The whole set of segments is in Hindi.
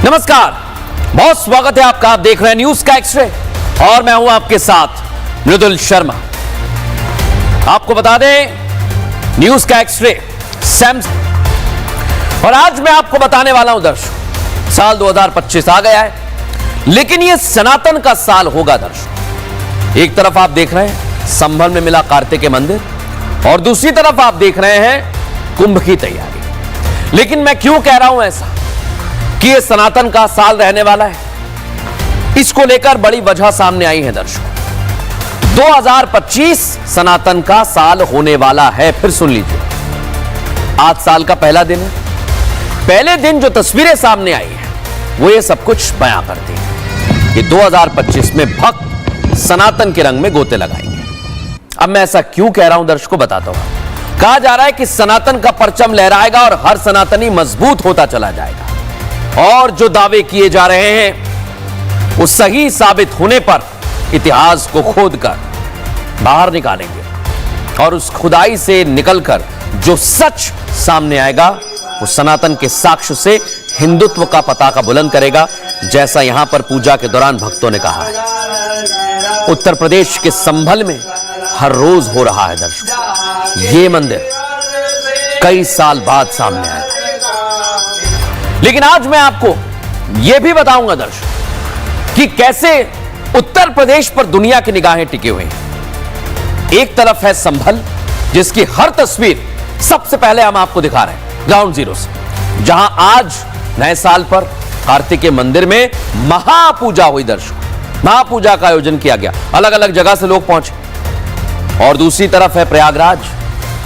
नमस्कार, बहुत स्वागत है आपका। आप देख रहे हैं न्यूज का एक्सरे और मैं हूं आपके साथ मृदुल शर्मा। आपको बता दें, न्यूज का एक्सरे सैमसंग, और आज मैं आपको बताने वाला हूं दर्शक, साल 2025 आ गया है, लेकिन यह सनातन का साल होगा दर्शक। एक तरफ आप देख रहे हैं संभल में मिला कार्तिकेय मंदिर और दूसरी तरफ आप देख रहे हैं कुंभ की तैयारी। लेकिन मैं क्यों कह रहा हूं ऐसा कि यह सनातन का साल रहने वाला है, इसको लेकर बड़ी वजह सामने आई है दर्शकों। 2025 सनातन का साल होने वाला है। फिर सुन लीजिए, आज साल का पहला दिन है। पहले दिन जो तस्वीरें सामने आई हैं वो ये सब कुछ बयां करती हैं। ये 2025 में भक्त सनातन के रंग में गोते लगाएंगे। अब मैं ऐसा क्यों कह रहा हूं दर्शकों, बताता हूं। कहा जा रहा है कि सनातन का परचम लहराएगा और हर सनातनी मजबूत होता चला जाएगा, और जो दावे किए जा रहे हैं वो सही साबित होने पर इतिहास को खोदकर बाहर निकालेंगे, और उस खुदाई से निकलकर जो सच सामने आएगा वो सनातन के साक्ष्य से हिंदुत्व का पताका बुलंद करेगा, जैसा यहां पर पूजा के दौरान भक्तों ने कहा है। उत्तर प्रदेश के संभल में हर रोज हो रहा है दर्शकों ये मंदिर, कई साल बाद सामने आएगा। लेकिन आज मैं आपको यह भी बताऊंगा दर्शक कि कैसे उत्तर प्रदेश पर दुनिया की निगाहें टिके हुए हैं। एक तरफ है संभल, जिसकी हर तस्वीर सबसे पहले हम आपको दिखा रहे हैं ग्राउंड जीरो से, जहां आज नए साल पर कार्तिकेय मंदिर में महापूजा हुई दर्शक। महापूजा का आयोजन किया गया, अलग अलग जगह से लोग पहुंचे। और दूसरी तरफ है प्रयागराज,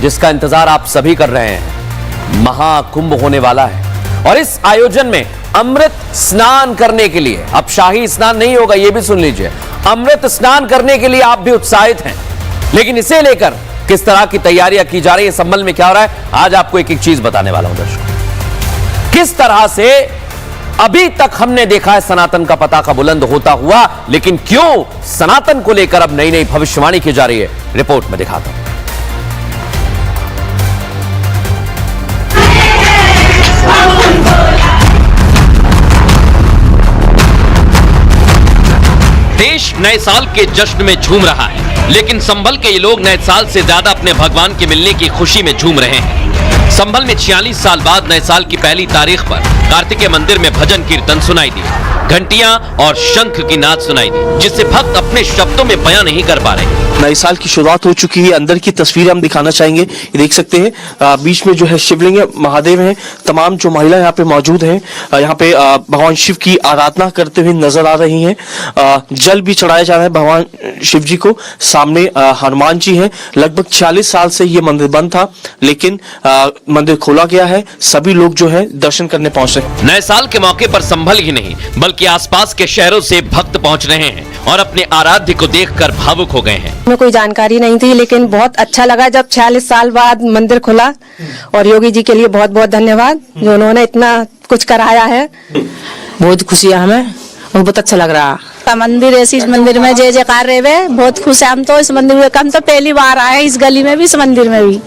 जिसका इंतजार आप सभी कर रहे हैं। महाकुंभ होने वाला है और इस आयोजन में अमृत स्नान करने के लिए, अब शाही स्नान नहीं होगा, यह भी सुन लीजिए, अमृत स्नान करने के लिए आप भी उत्साहित हैं। लेकिन इसे लेकर किस तरह की तैयारियां की जा रही है, संभल में क्या हो रहा है, आज आपको एक एक चीज बताने वाला हूं दर्शकों। किस तरह से अभी तक हमने देखा है सनातन का पताका बुलंद होता हुआ, लेकिन क्यों सनातन को लेकर अब नई नई भविष्यवाणी की जा रही है, रिपोर्ट में दिखाता हूं। देश नए साल के जश्न में झूम रहा है, लेकिन संभल के ये लोग नए साल से ज्यादा अपने भगवान के मिलने की खुशी में झूम रहे हैं। संभल में 46 साल बाद नए साल की पहली तारीख पर कार्तिकेय मंदिर में भजन कीर्तन सुनाई दिए, घंटियां और शंख की नाद सुनाई दी, जिससे भक्त अपने शब्दों में बयां नहीं कर पा रहे। नए साल की शुरुआत हो चुकी है। अंदर की तस्वीरें हम दिखाना चाहेंगे। ये देख सकते हैं, बीच में जो है शिवलिंग है, महादेव हैं, तमाम जो महिला यहाँ पे मौजूद हैं, यहाँ पे भगवान शिव की आराधना करते हुए नजर आ रही हैं। जल भी चढ़ाया जा रहा है भगवान शिव जी को। सामने हनुमान जी हैं। लगभग 46 साल से ये मंदिर बंद था, लेकिन मंदिर खोला गया है। सभी लोग जो है दर्शन करने पहुंच रहे हैं। नए साल के मौके पर संभल ही नहीं बल्कि आसपास के शहरों से भक्त पहुंच रहे हैं और अपने आराध्य को देखकर भावुक हो गए हैं। में कोई जानकारी नहीं थी, लेकिन बहुत अच्छा लगा जब 46 साल बाद मंदिर खुला, और योगी जी के लिए बहुत बहुत धन्यवाद जो उन्होंने इतना कुछ कराया है। बहुत खुशी है हमें, बहुत अच्छा लग रहा है। मंदिर ऐसी, इस मंदिर में जय जयकार रहे, बहुत खुश है हम तो इस मंदिर में। हम तो पहली बार आए इस गली में भी, इस मंदिर में भी।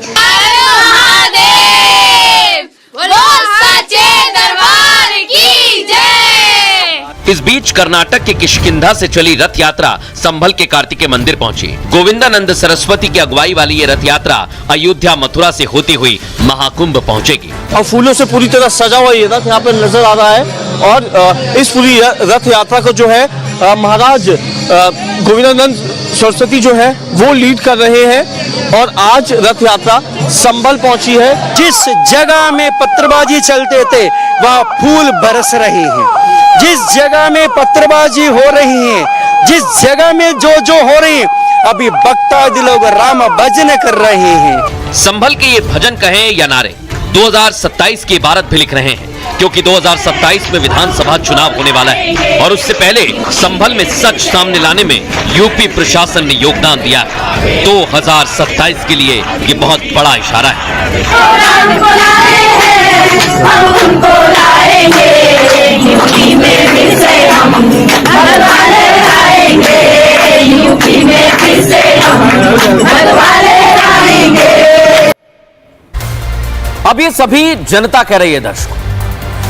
इस बीच कर्नाटक के किष्किंधा से चली रथ यात्रा संभल के कार्तिकेय मंदिर पहुंची। गोविंदानंद सरस्वती की अगुवाई वाली ये रथ यात्रा अयोध्या मथुरा से होती हुई महाकुंभ पहुंचेगी। और फूलों से पूरी तरह सजा हुआ ये रथ यहाँ पे नजर आ रहा है, और इस पूरी रथ यात्रा को जो है महाराज गोविंदानंद सरस्वती जो है वो लीड कर रहे हैं। और आज रथ यात्रा संभल पहुंची है। जिस जगह में पत्थरबाजी चलते थे वहाँ फूल बरस रहे हैं। जिस जगह में पत्थरबाजी हो रही है, जिस जगह में जो हो रही है, अभी भक्तादि लोग राम भजन कर रहे हैं। संभल के ये भजन कहें या नारे 2027 की इबारत भी लिख रहे हैं, क्योंकि 2027 में विधानसभा चुनाव होने वाला है और उससे पहले संभल में सच सामने लाने में यूपी प्रशासन ने योगदान दिया है। 2027 के लिए ये बहुत बड़ा इशारा है। अब ये सभी जनता कह रही है दर्शकों,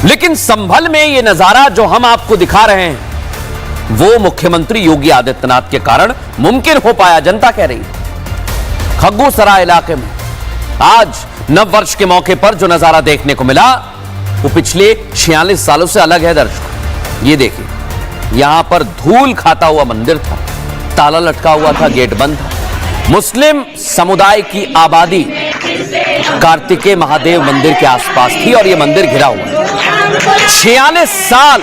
लेकिन संभल में ये नजारा जो हम आपको दिखा रहे हैं वो मुख्यमंत्री योगी आदित्यनाथ के कारण मुमकिन हो पाया, जनता कह रही है। खग्गूसराय इलाके में आज नव वर्ष के मौके पर जो नजारा देखने को मिला वो पिछले 46 सालों से अलग है दर्शकों। ये देखिए, यहां पर धूल खाता हुआ मंदिर था, ताला लटका हुआ था, गेट बंद था। मुस्लिम समुदाय की आबादी कार्तिकेय महादेव मंदिर के आसपास थी और यह मंदिर घिरा हुआ है। 46 साल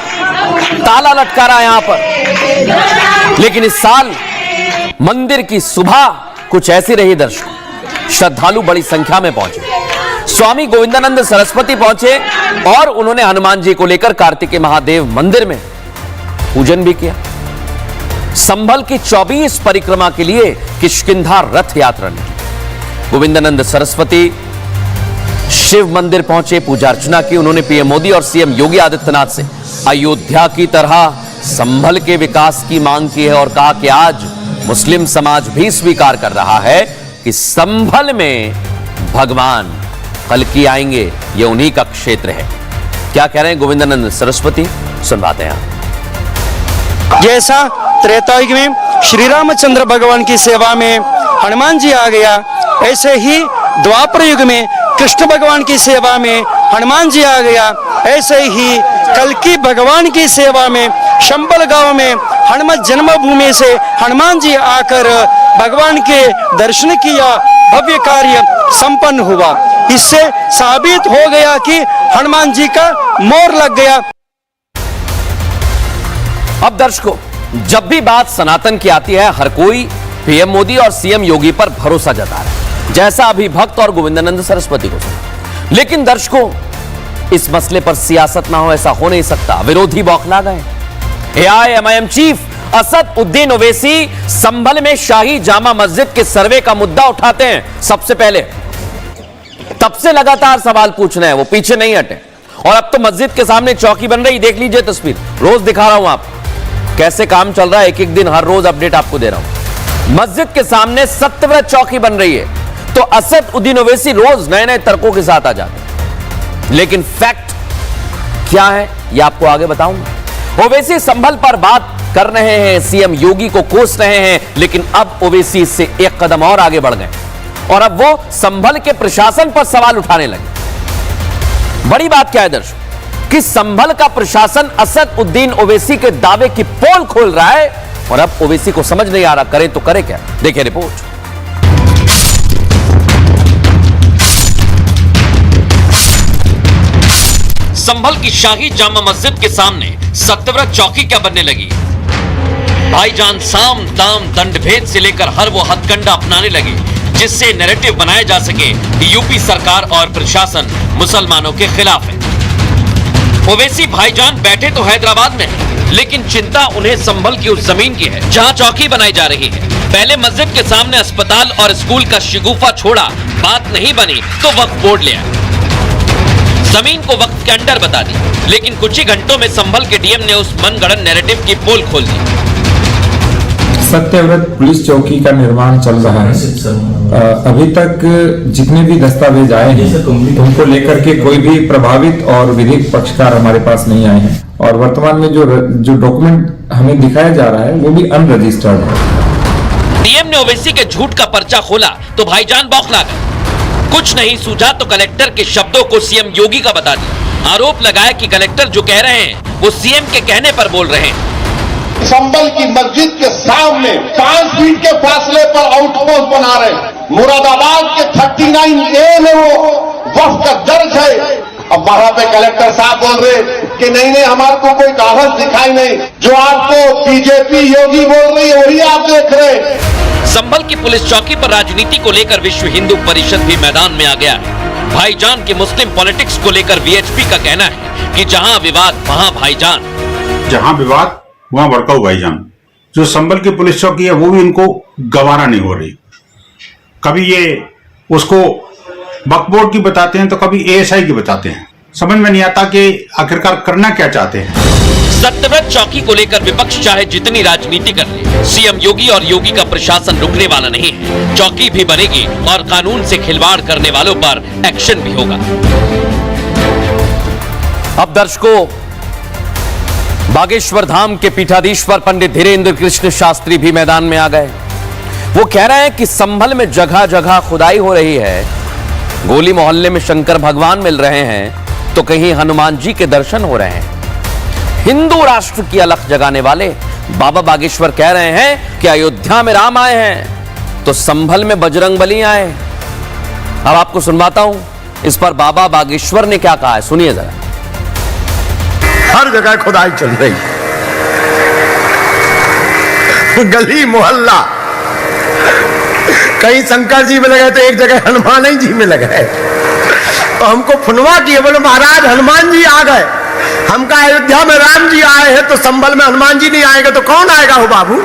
ताला लटका रहा है यहां पर, लेकिन इस साल मंदिर की सुबह कुछ ऐसी रही दर्शकों। श्रद्धालु बड़ी संख्या में पहुंचे, स्वामी गोविंदानंद सरस्वती पहुंचे और उन्होंने हनुमान जी को लेकर कार्तिकेय महादेव मंदिर में पूजन भी किया। संभल की 24 परिक्रमा के लिए किष्किंधा रथ यात्रा निकली। गोविंदानंद सरस्वती शिव मंदिर पहुंचे, पूजा अर्चना की। उन्होंने पीएम मोदी और सीएम योगी आदित्यनाथ से अयोध्या की तरह संभल के विकास की मांग की है और कहा कि आज मुस्लिम समाज भी स्वीकार कर रहा है कि संभल में भगवान कल्कि आएंगे, ये उन्हीं का क्षेत्र है। क्या कह रहे हैं गोविंदानंद सरस्वती, सुनवाते हैं आप। जैसा त्रेता युग में श्री रामचंद्र भगवान की सेवा में हनुमान जी आ गया, ऐसे ही द्वापर युग में कृष्ण भगवान की सेवा में हनुमान जी आ गया, ऐसे ही कल्कि भगवान की सेवा में संभल गांव में हनुमत जन्मभूमि से हनुमान जी आकर भगवान के दर्शन किया, भव्य कार्य संपन्न हुआ। इससे साबित हो गया कि हनुमान जी का मोहर लग गया। अब दर्शकों, जब भी बात सनातन की आती है हर कोई पीएम मोदी और सीएम योगी पर भरोसा जता रहा है, जैसा अभी भक्त और गोविंदानंद सरस्वती को सुना। लेकिन दर्शकों, इस मसले पर सियासत ना हो ऐसा हो नहीं सकता। विरोधी बौखला गए। एआईएमआईएम चीफ असद उद्दीन ओवैसी संभल में शाही जामा मस्जिद के सर्वे का मुद्दा उठाते हैं सबसे पहले। तब से लगातार सवाल पूछ रहे हैं, वो पीछे नहीं हटे। और अब तो मस्जिद के सामने चौकी बन रही, देख लीजिए तस्वीर, रोज दिखा रहा हूं आप कैसे काम चल रहा है। एक एक दिन हर रोज अपडेट आपको दे रहा हूं। मस्जिद के सामने सत्यव्रत चौकी बन रही है, तो असद उद्दीन ओवैसी रोज नए नए तर्कों के साथ आ जाते हैं। लेकिन फैक्ट क्या है ये आपको आगे बताऊंगा। ओवैसी संभल पर बात कर रहे हैं, सीएम योगी को कोस रहे हैं, लेकिन अब ओवैसी इससे एक कदम और आगे बढ़ गए और अब वो संभल के प्रशासन पर सवाल उठाने लगे। बड़ी बात क्या है दर्शक कि संभल का प्रशासन असद उद्दीन ओवैसी के दावे की पोल खोल रहा है और अब ओवैसी को समझ नहीं आ रहा करे तो करे क्या। देखिए रिपोर्ट। संभल की शाही जामा मस्जिद के सामने सत्यव्रत चौकी क्या बनने लगी। भाईजान साम दाम दंड भेद से लेकर हर वो हथकंडा अपनाने लगे जिससे नैरेटिव बनाया जा सके कि यूपी सरकार और प्रशासन मुसलमानों के खिलाफ है। ओवैसी भाईजान बैठे तो हैदराबाद में है, लेकिन चिंता उन्हें संभल की उस जमीन की है जहां चौकी बनाई जा रही है। पहले मस्जिद के सामने अस्पताल और स्कूल का शिगुफा छोड़ा, बात नहीं बनी तो वक्फ बोर्ड ले आए, जमीन को वक्फ के अंडर बता दी। लेकिन कुछ ही घंटों में संभल के डीएम ने उस मनगढ़ंत नैरेटिव की पोल खोल दी। सत्यव्रत पुलिस चौकी का निर्माण चल रहा है। अभी तक जितने भी दस्तावेज आए हैं उनको लेकर के कोई भी प्रभावित और विधिक पक्षकार हमारे पास नहीं आए हैं और वर्तमान में जो डॉक्यूमेंट हमें दिखाया जा रहा है वो भी अनरजिस्टर्ड है। डीएम ने ओवैसी के झूठ का पर्चा खोला तो भाईजान बौखला गए। कुछ नहीं सूझा तो कलेक्टर के शब्दों को सीएम योगी का बता दिया। आरोप लगाया कि कलेक्टर जो कह रहे हैं वो सीएम के कहने पर बोल रहे हैं। संभल की मस्जिद के सामने 5 फीट के फासले पर आउटपोस्ट बना रहे। मुरादाबाद के 39A में वो वक्फ का दर्ज है। अब वहां पे कलेक्टर साहब बोल रहे कि नहीं हमारे को कोई कागज दिखाई नहीं। जो आपको बीजेपी योगी बोल रही है वही आप देख रहे। संभल की पुलिस चौकी पर राजनीति को लेकर विश्व हिंदू परिषद भी मैदान में आ गया है। भाईजान की मुस्लिम पॉलिटिक्स को लेकर वीएचपी का कहना है कि जहां विवाद वहां भाईजान, जहां विवाद वहां भड़काऊ भाईजान। जो संभल की पुलिस चौकी है वो भी इनको गवारा नहीं हो रही। कभी ये उसको वक्फ बोर्ड की बताते हैं तो कभी एएसआई की बताते हैं। समझ में नहीं आता कि आखिरकार करना क्या चाहते हैं। सत्यव्रत चौकी को लेकर विपक्ष चाहे जितनी राजनीति कर ले, सीएम योगी और योगी का प्रशासन रुकने वाला नहीं है। चौकी भी बनेगी और कानून से खिलवाड़ करने वालों पर एक्शन भी होगा। अब दर्शकों, बागेश्वर धाम के पीठाधीश्वर पंडित धीरेन्द्र कृष्ण शास्त्री भी मैदान में आ गए। वो कह रहे हैं कि संभल में जगह जगह खुदाई हो रही है, गोली मोहल्ले में शंकर भगवान मिल रहे हैं तो कहीं हनुमान जी के दर्शन हो रहे हैं। हिंदू राष्ट्र की अलख जगाने वाले बाबा बागेश्वर कह रहे हैं कि अयोध्या में राम आए हैं तो संभल में बजरंगबली आए। अब आपको सुनवाता हूं इस पर बाबा बागेश्वर ने क्या कहा है, सुनिए जरा। हर जगह खुदाई चल रही, गली मोहल्ला, कहीं शंकर जी में लगे तो एक जगह हनुमान जी में लगे। तो हमको फुनवा किए, बोले महाराज हनुमान जी आ गए। हम कहा अयोध्या में राम जी आए हैं तो संभल में हनुमान जी नहीं आएंगे तो कौन आएगा हो बाबू।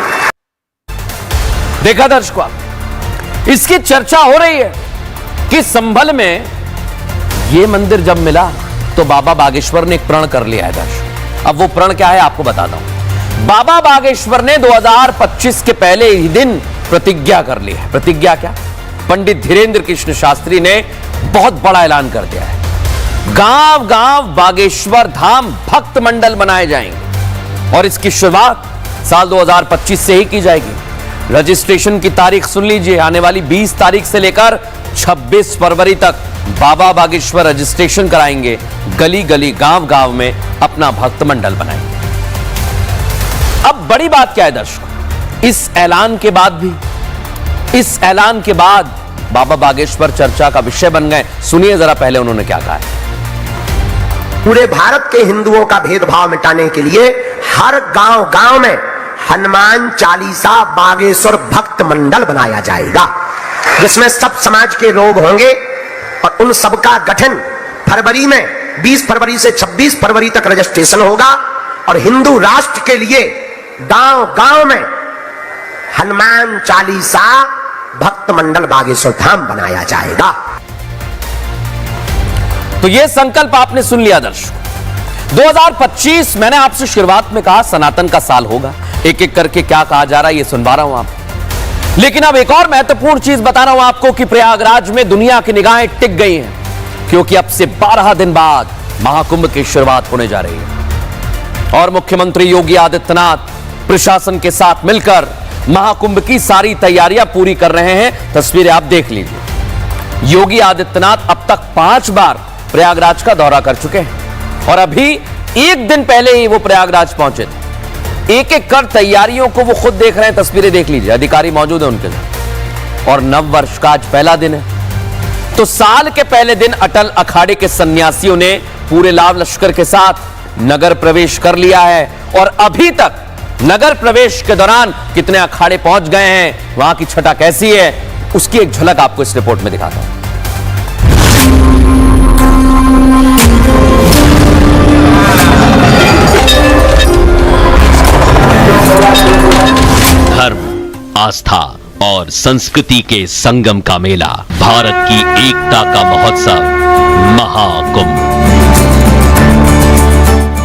देखा दर्शकों, इसकी चर्चा हो रही है कि संभल में यह मंदिर जब मिला तो बाबा बागेश्वर ने एक प्रण कर लिया है दर्शक। अब वो प्रण क्या है आपको बताता हूं। बाबा बागेश्वर ने 2025 के पहले ही दिन प्रतिज्ञा कर ली है। प्रतिज्ञा क्या? पंडित धीरेन्द्र कृष्ण शास्त्री ने बहुत बड़ा ऐलान कर दिया है, गांव गांव बागेश्वर धाम भक्त मंडल बनाए जाएंगे और इसकी शुरुआत साल 2025 से ही की जाएगी। रजिस्ट्रेशन की तारीख सुन लीजिए, आने वाली 20 तारीख से लेकर 26 फरवरी तक बाबा बागेश्वर रजिस्ट्रेशन कराएंगे, गली गली गांव गांव में अपना भक्त मंडल बनाएंगे। अब बड़ी बात क्या है दर्शकों, इस ऐलान के बाद बाबा बागेश्वर चर्चा का विषय बन गए। सुनिए जरा पहले उन्होंने क्या कहा है। पूरे भारत के हिंदुओं का भेदभाव मिटाने के लिए हर गांव गांव में हनुमान चालीसा बागेश्वर भक्त मंडल बनाया जाएगा, जिसमें सब समाज के लोग होंगे और उन सबका गठन फरवरी में 20 फरवरी से 26 फरवरी तक रजिस्ट्रेशन होगा और हिंदू राष्ट्र के लिए गांव गांव में हनुमान चालीसा भक्त मंडल बागेश्वर धाम बनाया जाएगा। तो यह संकल्प आपने सुन लिया दर्शकों। 2025 मैंने आपसे शुरुआत में कहा सनातन का साल होगा, एक एक करके क्या कहा जा रहा है ये सुनवा रहा हूं आपको। लेकिन अब एक और महत्वपूर्ण चीज बता रहा हूं आपको कि प्रयागराज में दुनिया की निगाहें टिक गई हैं, क्योंकि अब से 12 दिन बाद महाकुंभ की शुरुआत होने जा रही है और मुख्यमंत्री योगी आदित्यनाथ प्रशासन के साथ मिलकर महाकुंभ की सारी तैयारियां पूरी कर रहे हैं। तस्वीरें आप देख लीजिए। योगी आदित्यनाथ अब तक 5 बार प्रयागराज का दौरा कर चुके हैं और अभी एक दिन पहले ही वो प्रयागराज पहुंचे थे। एक एक कर तैयारियों को वो खुद देख रहे हैं। तस्वीरें देख लीजिए, अधिकारी मौजूद हैं उनके साथ। और नव वर्ष का आज पहला दिन है, तो साल के पहले दिन अटल अखाड़े के सन्यासियों ने पूरे लाव लश्कर के साथ नगर प्रवेश कर लिया है और अभी तक नगर प्रवेश के दौरान कितने अखाड़े पहुंच गए हैं, वहां की छटा कैसी है, उसकी एक झलक आपको इस रिपोर्ट में दिखाता हूं। धर्म, आस्था और संस्कृति के संगम का मेला, भारत की एकता का महोत्सव महाकुंभ।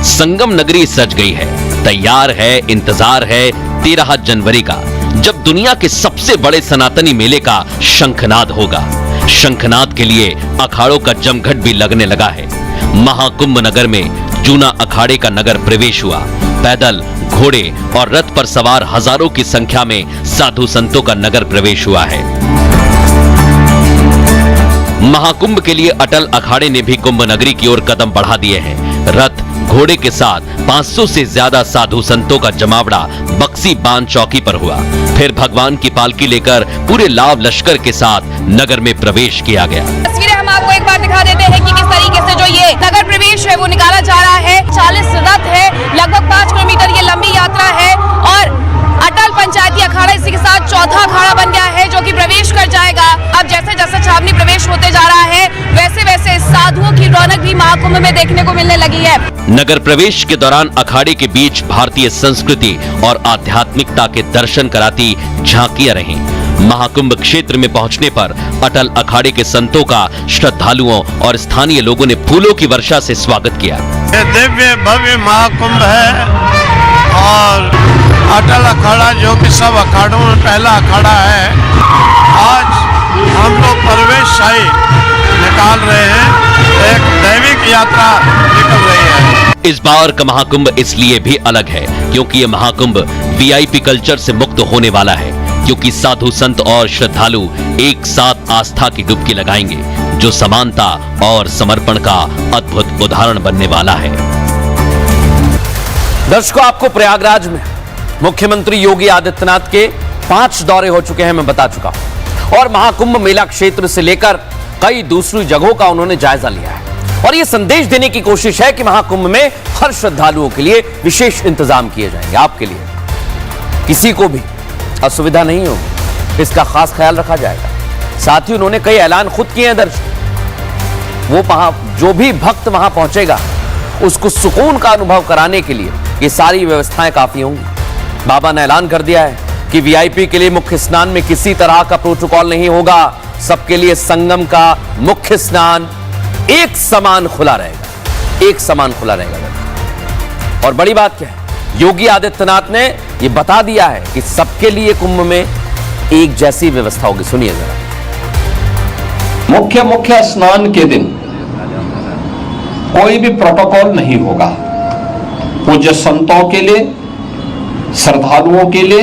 संगम नगरी सज गई है, तैयार है, इंतजार है 13 जनवरी का, जब दुनिया के सबसे बड़े सनातनी मेले का शंखनाद होगा। शंखनाद के लिए अखाड़ों का जमघट भी लगने लगा है। महाकुंभ नगर में जूना अखाड़े का नगर प्रवेश हुआ। पैदल, घोड़े और रथ पर सवार हजारों की संख्या में साधु संतों का नगर प्रवेश हुआ है। महाकुंभ के लिए अटल अखाड़े ने भी कुंभ नगरी की ओर कदम बढ़ा दिए हैं। रथ, घोड़े के साथ 500 से ज्यादा साधु संतों का जमावड़ा बक्सी बांध चौकी पर हुआ। फिर भगवान की पालकी लेकर पूरे लाव लश्कर के साथ नगर में प्रवेश किया गया। तस्वीरें हम आपको एक बार दिखा देते हैं कि किस तरीके से जो ये नगर प्रवेश है वो निकाला जा रहा है। 40 रथ है, लगभग 5 किलोमीटर ये लंबी यात्रा है और अटल पंचायती अखाड़ा इसी के साथ चौथा अखाड़ा बन गया है जो कि प्रवेश कर जाएगा। अब जैसे जैसे छावनी प्रवेश होते जा रहा है वैसे वैसे साधुओं की रौनक भी महाकुंभ में देखने को मिलने लगी है। नगर प्रवेश के दौरान अखाड़े के बीच भारतीय संस्कृति और आध्यात्मिकता के दर्शन कराती झांकियां रहीं। महाकुंभ क्षेत्र में पहुंचने पर अटल अखाड़े के संतों का श्रद्धालुओं और स्थानीय लोगों ने फूलों की वर्षा से स्वागत किया। ये दिव्य भव्य महाकुंभ है और अटल अखाड़ा जो कि सब अखाड़ों में पहला अखाड़ा है, आज हम लोग प्रवेश शाही निकाल रहे हैं। एक दैविक यात्रा निकल रही है। इस बार का महाकुंभ इसलिए भी अलग है क्योंकि यह महाकुंभ वीआईपी कल्चर से मुक्त होने वाला है, क्योंकि साधु संत और श्रद्धालु एक साथ आस्था की डुबकी लगाएंगे, जो समानता और समर्पण का अद्भुत उदाहरण बनने वाला है। दर्शकों, आपको प्रयागराज में मुख्यमंत्री योगी आदित्यनाथ के 5 दौरे हो चुके हैं, मैं बता चुका हूं, और महाकुंभ मेला क्षेत्र से लेकर कई दूसरी जगहों का उन्होंने जायजा लिया है और यह संदेश देने की कोशिश है कि महाकुंभ में हर श्रद्धालुओं के लिए विशेष इंतजाम किए जाएंगे। आपके लिए किसी को भी असुविधा नहीं होगी, इसका खास ख्याल रखा जाएगा। साथ ही उन्होंने कई ऐलान खुद किए हैं। दर्शक, वो वहां जो भी भक्त वहां पहुंचेगा उसको सुकून का अनुभव कराने के लिए ये सारी व्यवस्थाएं काफी होंगी। बाबा ने ऐलान कर दिया है कि वीआईपी के लिए मुख्य स्नान में किसी तरह का प्रोटोकॉल नहीं होगा। सबके लिए संगम का मुख्य स्नान एक समान खुला रहेगा, एक समान खुला रहेगा। और बड़ी बात क्या है, योगी आदित्यनाथ ने यह बता दिया है कि सबके लिए कुंभ में एक जैसी व्यवस्था होगी। सुनिए जरा। मुख्य स्नान के दिन कोई भी प्रोटोकॉल नहीं होगा। पूज्य संतों के लिए, श्रद्धालुओं के लिए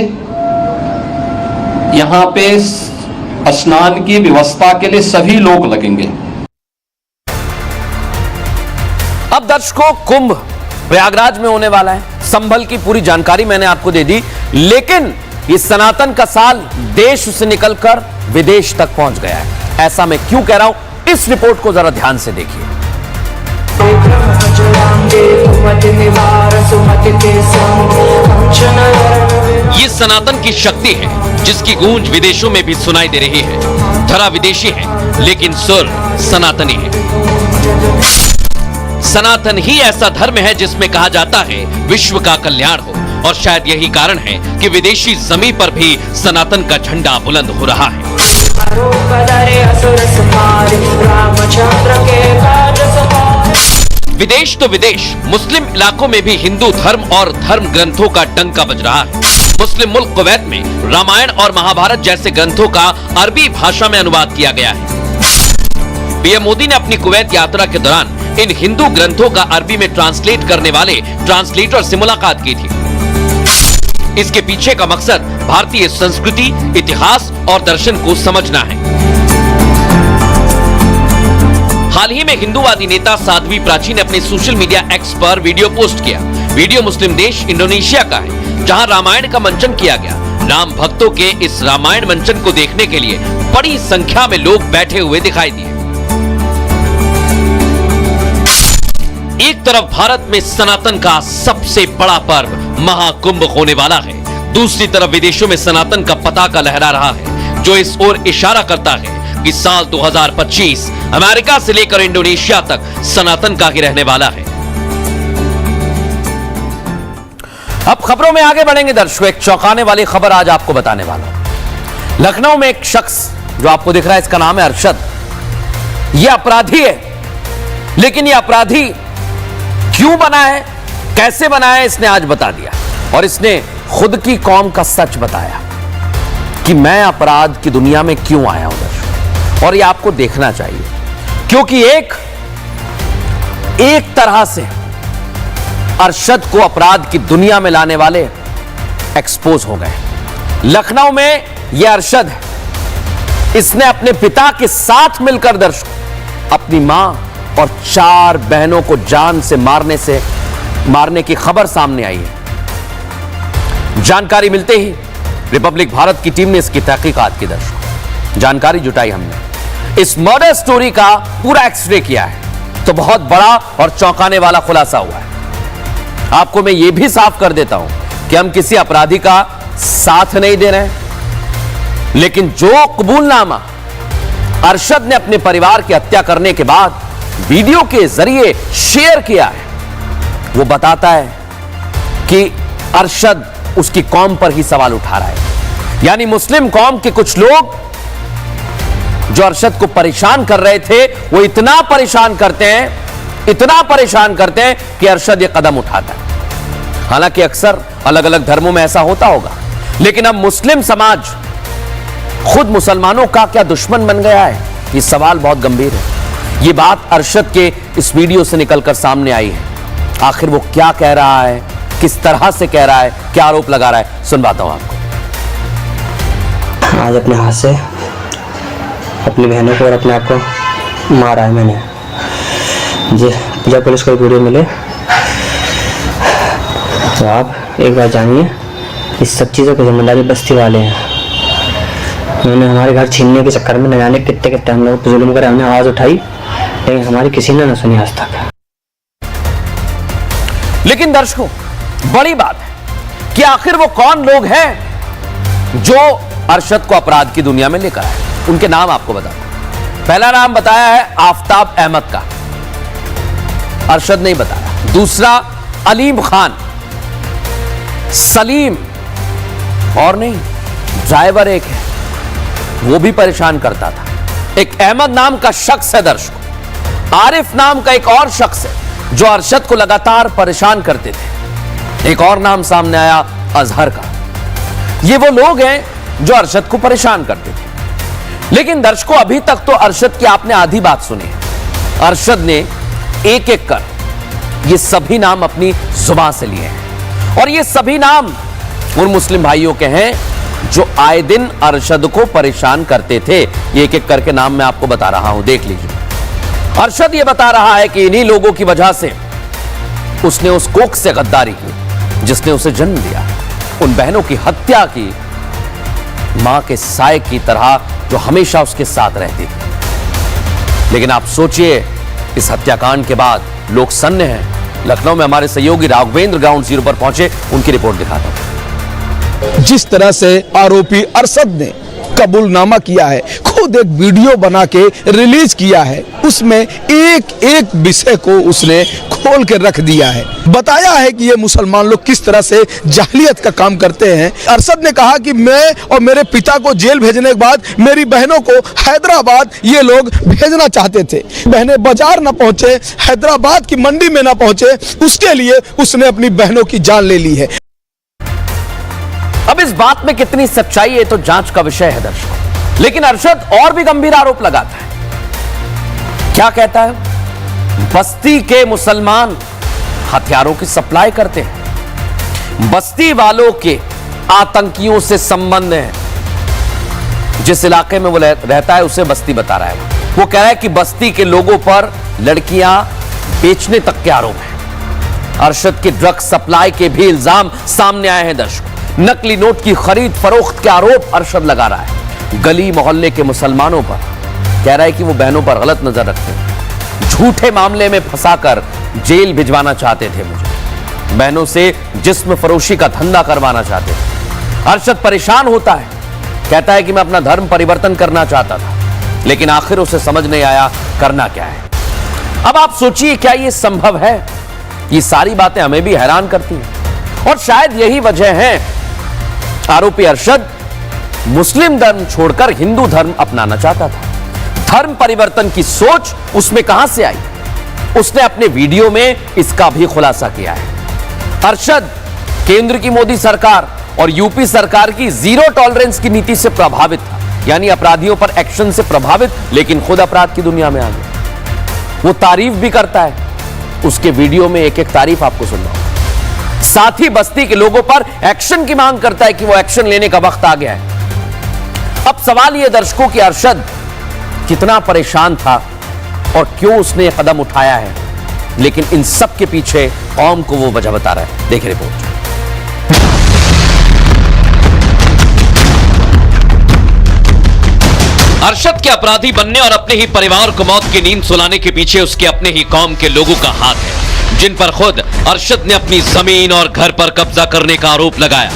यहां पे स्नान की व्यवस्था के लिए सभी लोग लगेंगे। अब दर्शकों, कुंभ प्रयागराज में होने वाला है। संभल की पूरी जानकारी मैंने आपको दे दी, लेकिन इस सनातन का साल देश से निकलकर विदेश तक पहुंच गया है। ऐसा मैं क्यों कह रहा हूं, इस रिपोर्ट को जरा ध्यान से देखिए। ये सनातन की शक्ति है जिसकी गूंज विदेशों में भी सुनाई दे रही है। धरा विदेशी है लेकिन सुर सनातनी है। सनातन ही ऐसा धर्म है जिसमें कहा जाता है विश्व का कल्याण हो, और शायद यही कारण है कि विदेशी जमीन पर भी सनातन का झंडा बुलंद हो रहा है। विदेश तो विदेश, मुस्लिम इलाकों में भी हिंदू धर्म और धर्म ग्रंथों का डंका बज रहा है। मुस्लिम मुल्क कुवैत में रामायण और महाभारत जैसे ग्रंथों का अरबी भाषा में अनुवाद किया गया है। पीएम मोदी ने अपनी कुवैत यात्रा के दौरान इन हिंदू ग्रंथों का अरबी में ट्रांसलेट करने वाले ट्रांसलेटर से मुलाकात की थी। इसके पीछे का मकसद भारतीय संस्कृति, इतिहास और दर्शन को समझना है। हाल ही में हिंदूवादी नेता साध्वी प्राची ने अपने सोशल मीडिया एक्स पर वीडियो पोस्ट किया। वीडियो मुस्लिम देश इंडोनेशिया का है, जहां रामायण का मंचन किया गया। राम भक्तों के इस रामायण मंचन को देखने के लिए बड़ी संख्या में लोग बैठे हुए दिखाई दिए। एक तरफ भारत में सनातन का सबसे बड़ा पर्व महाकुंभ होने वाला है, दूसरी तरफ विदेशों में सनातन का पताका लहरा रहा है, जो इस ओर इशारा करता है कि साल 2025 अमेरिका से लेकर इंडोनेशिया तक सनातन का ही रहने वाला है। अब खबरों में आगे बढ़ेंगे दर्शकों। एक चौंकाने वाली खबर आज आपको बताने वाला हूं। लखनऊ में एक शख्स जो आपको दिख रहा है, इसका नाम है अरशद। यह अपराधी है, लेकिन यह अपराधी क्यों बना है, कैसे बना है, इसने आज बता दिया। और इसने खुद की कौम का सच बताया कि मैं अपराध की दुनिया में क्यों आया हूं दर्शकों। और यह आपको देखना चाहिए, क्योंकि एक तरह से अरशद को अपराध की दुनिया में लाने वाले एक्सपोज हो गए। लखनऊ में यह अरशद है, इसने अपने पिता के साथ मिलकर दर्शकों अपनी मां और 4 बहनों को जान से मारने की खबर सामने आई है। जानकारी मिलते ही रिपब्लिक भारत की टीम ने इसकी तहकीकात की। दर्शकों, जानकारी जुटाई हमने, इस मर्डर स्टोरी का पूरा एक्सरे किया है, तो बहुत बड़ा और चौंकाने वाला खुलासा हुआ है। आपको मैं यह भी साफ कर देता हूं कि हम किसी अपराधी का साथ नहीं दे रहे हैं, लेकिन जो कबूलनामा अरशद ने अपने परिवार की हत्या करने के बाद वीडियो के जरिए शेयर किया है, वो बताता है कि अरशद उसकी कौम पर ही सवाल उठा रहा है। यानी मुस्लिम कौम के कुछ लोग जो अरशद को परेशान कर रहे थे, वो इतना परेशान करते हैं कि अरशद ये कदम उठाता है। हालांकि अक्सर अलग अलग धर्मों में ऐसा होता होगा, लेकिन अब मुस्लिम समाज खुद मुसलमानों का क्या दुश्मन बन गया है, ये सवाल बहुत गंभीर है। ये बात अरशद के इस वीडियो से निकलकर सामने आई है। आखिर वो क्या कह रहा है, किस तरह से कह रहा है, क्या आरोप लगा रहा है, सुनवाता हूं आपको। आज अपने हाथ से अपनी बहनों को और अपने आप को मारा है मैंने। जब पुलिस को वीडियो मिले तो आप एक बार जानिए, इस सब चीज़ों की जिम्मेदारी बस्ती वाले हैं। उन्होंने हमारे घर छीनने के चक्कर में न जाने कितने हम लोग जुल्म कर, हमने आवाज़ उठाई लेकिन हमारी किसी ने न सुनी आज तक। लेकिन दर्शकों, बड़ी बात है कि आखिर वो कौन लोग हैं जो अरशद को अपराध की दुनिया में लेकर आए। उनके नाम आपको बता दूं। पहला नाम बताया है आफताब अहमद का, अरशद नहीं बताया। दूसरा अलीम खान, सलीम और नहीं, ड्राइवर एक है, वो भी परेशान करता था। एक अहमद नाम का शख्स है दर्शकों। आरिफ नाम का एक और शख्स है जो अरशद को लगातार परेशान करते थे। एक और नाम सामने आया अजहर का। ये वो लोग हैं जो अरशद को परेशान करते थे। लेकिन दर्शकों, अभी तक तो अरशद की आपने आधी बात सुनी है। अरशद ने एक एक कर ये सभी नाम अपनी जुबान से लिए हैं और ये सभी नाम उन मुस्लिम भाइयों के हैं जो आए दिन अरशद को परेशान करते थे। ये एक एक करके नाम मैं आपको बता रहा हूं, देख लीजिए। अरशद ये बता रहा है कि इन्हीं लोगों की वजह से उसने उस कोख से गद्दारी की जिसने उसे जन्म दिया, उन बहनों की हत्या की, मां के साए की तरह जो हमेशा उसके साथ रहती थी। लेकिन आप सोचिए, इस हत्याकांड के बाद लोग सन्न हैं। लखनऊ में हमारे सहयोगी राघवेंद्र ग्राउंड जीरो पर पहुंचे, उनकी रिपोर्ट दिखाता हूं। जिस तरह से आरोपी अरशद ने कबूलनामा किया है, खुद एक वीडियो बना के रिलीज किया है, उसमें एक एक विषय को उसने खोल के रख दिया है। बताया है कि ये मुसलमान लोग किस तरह से जाहिलियत का काम करते हैं। अरशद ने कहा कि मैं और मेरे पिता को जेल भेजने के बाद मेरी बहनों को हैदराबाद ये लोग भेजना चाहते थे। बहनें बाजार ना पहुंचे, हैदराबाद की मंडी में ना पहुंचे, उसके लिए उसने अपनी बहनों की जान ले ली है। अब इस बात में कितनी सच्चाई है तो जांच का विषय है दर्शकों। लेकिन अरशद और भी गंभीर आरोप लगाता है। क्या कहता है? बस्ती के मुसलमान हथियारों की सप्लाई करते हैं, बस्ती वालों के आतंकियों से संबंध है। जिस इलाके में वो रहता है उसे बस्ती बता रहा है। वो कह रहा है कि बस्ती के लोगों पर लड़कियां बेचने तक के आरोप हैं। अरशद की ड्रग्स सप्लाई के भी इल्जाम सामने आए हैं दर्शकों। नकली नोट की खरीद फरोख्त के आरोप अरशद लगा रहा है। गली मोहल्ले के मुसलमानों पर कह रहा है कि वो बहनों पर गलत नजर रखते हैं, झूठे मामले में फंसाकर जेल भिजवाना चाहते थे मुझे, बहनों से जिस्म फरोशी का धंधा करवाना चाहते थे। अरशद परेशान होता है, कहता है कि मैं अपना धर्म परिवर्तन करना चाहता था, लेकिन आखिर उसे समझ नहीं आया करना क्या है। अब आप सोचिए, क्या ये संभव है? ये सारी बातें हमें भी हैरान करती हैं और शायद यही वजह है आरोपी अरशद मुस्लिम धर्म छोड़कर हिंदू धर्म अपनाना चाहता था। धर्म परिवर्तन की सोच उसमें कहां से आई? उसने अपने वीडियो में इसका भी खुलासा किया है। अरशद केंद्र की मोदी सरकार और यूपी सरकार की जीरो टॉलरेंस की नीति से प्रभावित था, यानी अपराधियों पर एक्शन से प्रभावित, लेकिन खुद अपराध की दुनिया में आ गया। वो तारीफ भी करता है, उसके वीडियो में एक एक तारीफ आपको सुनना होगा। साथ ही बस्ती के लोगों पर एक्शन की मांग करता है कि वो एक्शन लेने का वक्त आ गया है। अब सवाल यह दर्शकों कि अरशद कितना परेशान था और क्यों उसने कदम उठाया है, लेकिन इन सब के पीछे कौम को वो वजह बता रहा है। देखिए रिपोर्ट। अरशद के अपराधी बनने और अपने ही परिवार को मौत की नींद सुलाने के पीछे उसके अपने ही कौम के लोगों का हाथ है, जिन पर खुद अरशद ने अपनी जमीन और घर पर कब्जा करने का आरोप लगाया।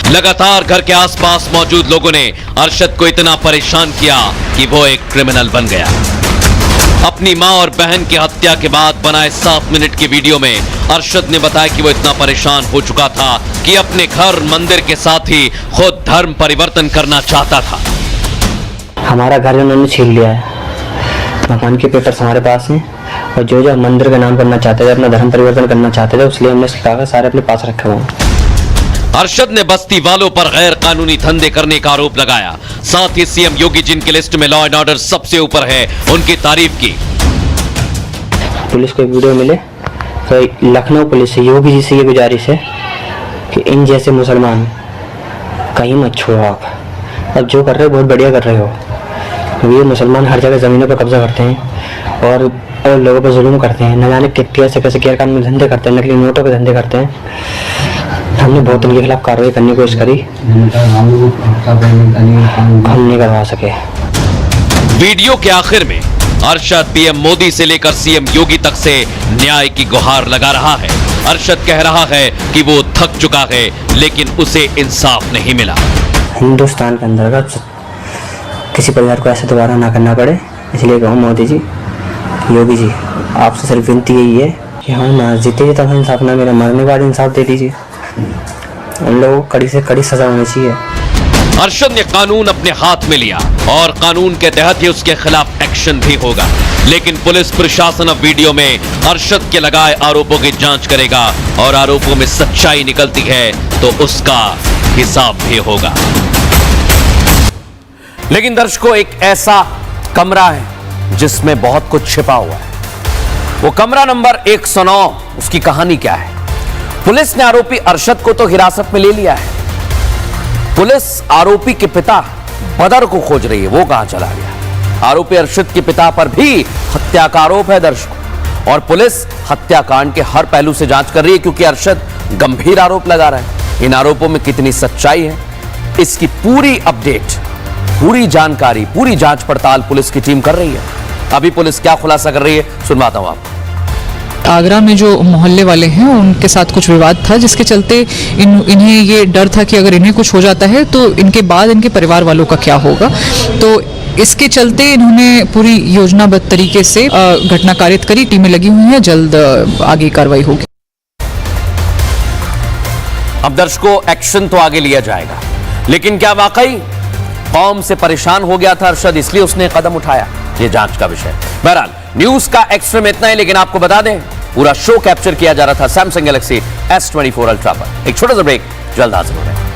लगातार घर के आसपास मौजूद लोगों ने अरशद को इतना परेशान किया कि वो एक क्रिमिनल बन गया। अपनी मां और बहन की हत्या के बाद बनाए 7 मिनट के वीडियो में अरशद ने बताया कि वो इतना परेशान हो चुका था कि अपने घर मंदिर के साथ ही खुद धर्म परिवर्तन करना चाहता था। हमारा घर उन्होंने छीन लिया है, मकान के पेपर्स हमारे पास हैं और जो मंदिर का नाम करना चाहते थे, अपना धर्म परिवर्तन करना चाहते थे, इसलिए हमने कागज सारे अपने पास रखे हुए हैं। अरशद ने बस्ती वालों पर गैर कानूनी धंधे करने का आरोप लगाया। साथ ही सीएम योगी जिनकी लिस्ट में लॉ एंड ऑर्डर सबसे ऊपर है, उनकी तारीफ की। पुलिस को वीडियो मिले तो लखनऊ पुलिस से, योगी जी से ये गुजारिश है कि इन जैसे मुसलमान कहीं मत छोड़ो आप। अब जो कर रहे हो बहुत बढ़िया कर रहे हो। ये मुसलमान हर जगह ज़मीनों पर कब्जा करते हैं और लोगों पर जुल्म करते हैं, न जाने कितने कैसे गैर कानूनी धंधे करते हैं, नकली नोटों के धंधे करते हैं। हमने बहुत इनके खिलाफ कार्रवाई करने की कोशिश करी, हम नहीं करवा सके। वीडियो के आखिर में अरशद पीएम मोदी से लेकर सीएम योगी तक से न्याय की गुहार लगा रहा है। अरशद कह रहा है कि वो थक चुका है लेकिन उसे इंसाफ नहीं मिला। हिंदुस्तान के अंतर्गत किसी परिवार को ऐसा दोबारा ना करना पड़े, इसलिए कहूँ मोदी जी, योगी जी, आपसे सिर्फ विनती यही है कि हम जीते तब इंसाफ ना मिला, मरने के बाद इंसाफ दे दीजिए। उन लोगों को कड़ी से कड़ी सजा होनी चाहिए। अरशद ने कानून अपने हाथ में लिया और कानून के तहत ही उसके खिलाफ एक्शन भी होगा। लेकिन पुलिस प्रशासन अब वीडियो में अरशद के लगाए आरोपों की जांच करेगा और आरोपों में सच्चाई निकलती है तो उसका हिसाब भी होगा। लेकिन दर्शकों, एक ऐसा कमरा है जिसमें बहुत कुछ छिपा हुआ है। वो कमरा नंबर 109, उसकी कहानी क्या है? पुलिस ने आरोपी अरशद को तो हिरासत में ले लिया है। पुलिस आरोपी के पिता बदर को खोज रही है, वो कहां चला गया? आरोपी अरशद के पिता पर भी हत्या का आरोप है दर्शकों, और पुलिस हत्याकांड के हर पहलू से जांच कर रही है क्योंकि अरशद गंभीर आरोप लगा रहा है। इन आरोपों में कितनी सच्चाई है, इसकी पूरी अपडेट, पूरी जानकारी, पूरी जांच पड़ताल पुलिस की टीम कर रही है। अभी पुलिस क्या खुलासा कर रही है सुनवाता हूं आपको। आगरा में जो मोहल्ले वाले हैं उनके साथ कुछ विवाद था, जिसके चलते इन्हें ये डर था कि अगर इन्हें कुछ हो जाता है तो इनके बाद इनके परिवार वालों का क्या होगा। तो इसके चलते इन्होंने पूरी योजनाबद्ध तरीके से घटना कारित करी, टीमें लगी हुई हैं, जल्द आगे कार्रवाई होगी। अब दर्शकों, एक्शन तो आगे लिया जाएगा, लेकिन क्या वाकई कौम से परेशान हो गया था अरशद, इसलिए उसने कदम उठाया? ये जांच का विषय। बहरहाल न्यूज का एक्स्ट्रा में इतना ही, लेकिन आपको बता दें पूरा शो कैप्चर किया जा रहा था सैमसंग गैलेक्सी S24 अल्ट्रा पर। एक छोटा सा ब्रेक, जल्द हाजिर हो रहे हैं।